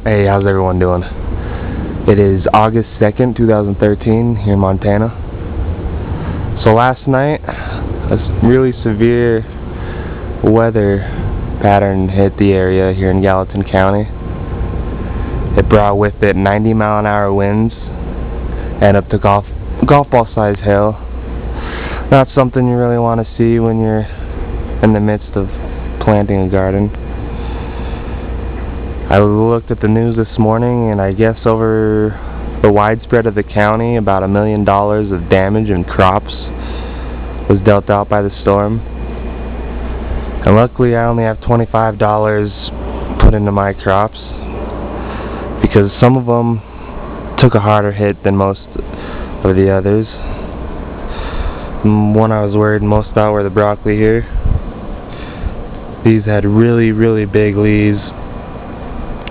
Hey, how's everyone doing? It is August 2nd, 2013 here in Montana. So last night, a really severe weather pattern hit the area here in Gallatin County. It brought with it 90-mile-an-hour winds and up to golf ball size hail. Not something you really want to see when you're in the midst of planting a garden. I looked at the news this morning, and I guess over the widespread of the county, about $1 million of damage in crops was dealt out by the storm. And luckily I only have $25 put into my crops, because some of them took a harder hit than most of the others. One I was worried most about were the broccoli here. These had really big leaves.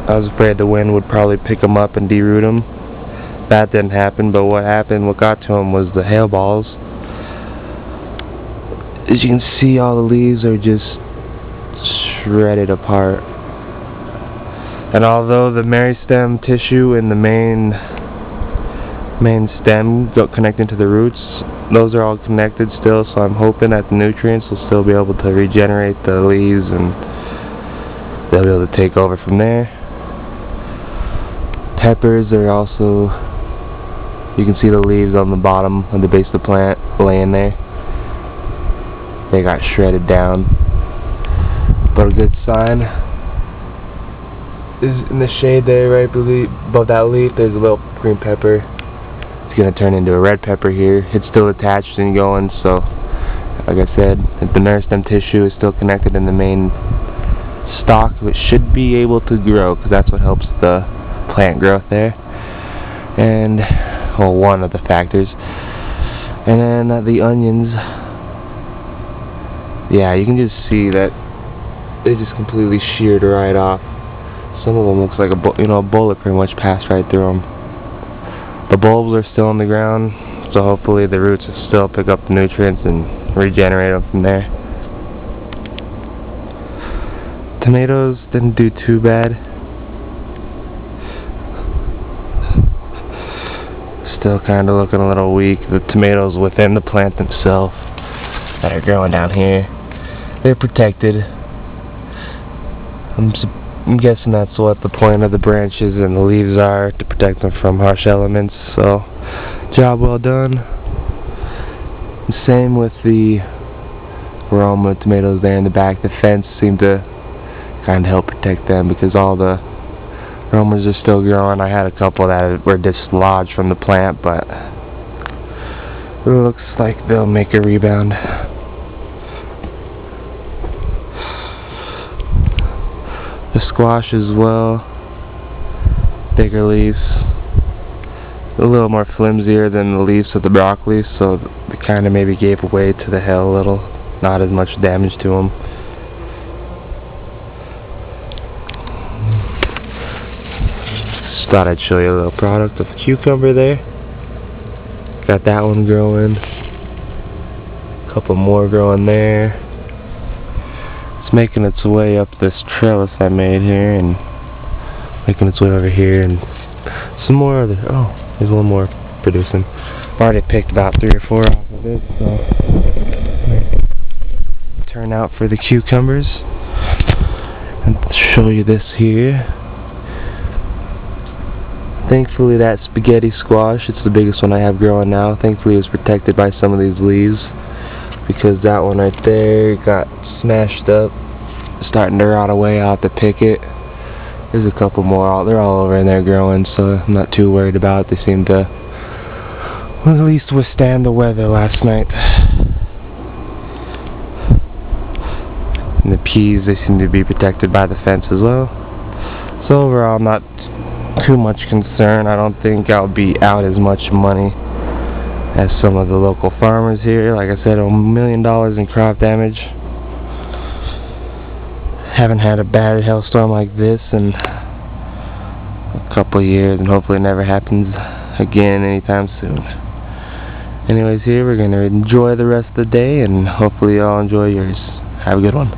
I was afraid the wind would probably pick them up and deroot them. That didn't happen, but what got to them was the hail balls. As you can see, all the leaves are just shredded apart. And although the meristem tissue in the main stem connecting to the roots, those are all connected still, so I'm hoping that the nutrients will still be able to regenerate the leaves and they'll be able to take over from there. Peppers are also, you can see the leaves on the bottom of the base of the plant laying there. They got shredded down. But a good sign is in the shade there, right above that leaf, there's a little green pepper. It's going to turn into a red pepper here. It's still attached and going, so like I said, the meristem tissue is still connected in the main stalk, which should be able to grow, because that's what helps the plant growth there, and well, one of the factors. And then the onions, yeah, you can just see that they just completely sheared right off. Some of them looks like a bullet pretty much passed right through them. The bulbs are still on the ground, so hopefully the roots will still pick up the nutrients and regenerate them from there. Tomatoes didn't do too bad. Still kind of looking a little weak. The tomatoes within the plant themselves that are growing down here, they're protected. I'm guessing that's what the point of the branches and the leaves are, to protect them from harsh elements, so job well done. Same with the Roma tomatoes there in the back. The fence seemed to kind of help protect them, because all the Romas are still growing. I had a couple that were dislodged from the plant, but it looks like they'll make a rebound. The squash as well, bigger leaves, a little more flimsier than the leaves of the broccoli, so they kind of maybe gave away to the hail a little, not as much damage to them. Thought I'd show you a little product of the cucumber there. Got that one growing. A couple more growing there. It's making its way up this trellis I made here, and making its way over here, and some more other. Oh, there's one more producing. I've already picked about 3 or 4 off of it, so turn out for the cucumbers. And show you this here. Thankfully that spaghetti squash, it's the biggest one I have growing now, thankfully it was protected by some of these leaves, because that one right there got smashed up, starting to rot away. I'll have to pick it. There's a couple more, they're all over in there growing, so I'm not too worried about it. They seem to at least withstand the weather last night. And the peas, they seem to be protected by the fence as well. So overall, I'm not too much concern. I don't think I'll be out as much money as some of the local farmers here. Like I said, $1 million in crop damage. Haven't had a bad hailstorm like this in a couple of years, and hopefully it never happens again anytime soon. Anyways, here we're going to enjoy the rest of the day, and hopefully you all enjoy yours. Have a good one.